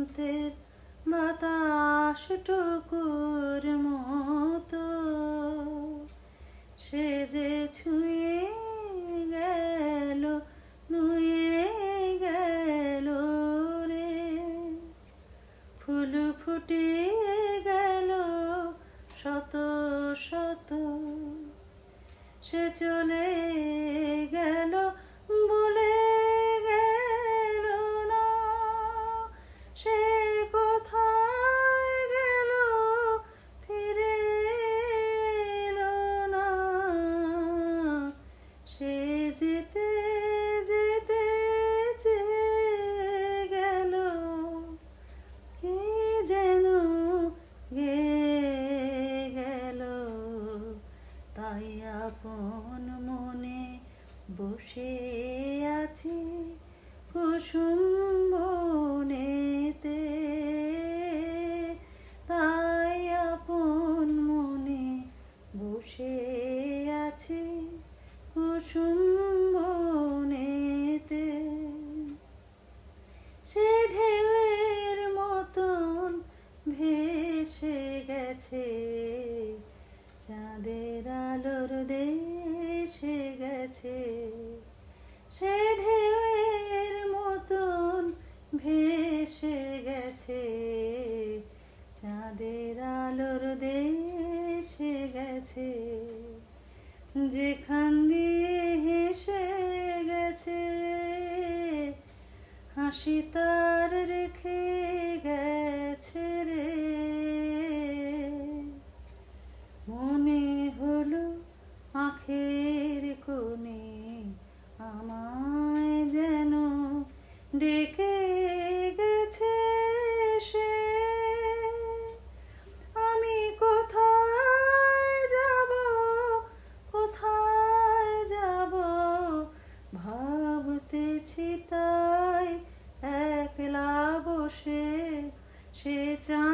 হেমন্তের বাতাসটুকুর মতো সে যে ছুঁয়ে গেল, নুয়ে গেল রে। ফুল ফুটিয়ে গেল শত শত, সে চলে গেল বলে গেল না সে কোথায় গেল, ফিরে এলো না। সে যেতে যেতে চেয়ে গেল, কে যেন গেয়ে গেল। তাই আপন মনে বসে আছি কুসুম বনেতে, তাই আপন মনে বসে আছি কুসুম বনেতে। সে ঢেউয়ের মতন ভেসে গেছে, চাঁদের আলোর দেশে গেছে। সে ঢেউয়ের মতন ভেসে গেছে, চাঁদের আলোর দেশে গেছে। যেখান দিয়ে হেসে গেছে, হাসি তার রেখে গেছে রে। মনে হলো আখের কোণে আমায় যেন ডেকে গেছে সে। আমি কোথায় যাব, কোথায় যাব ভাবতেছি তাই একলা বসে। সে চাঁদ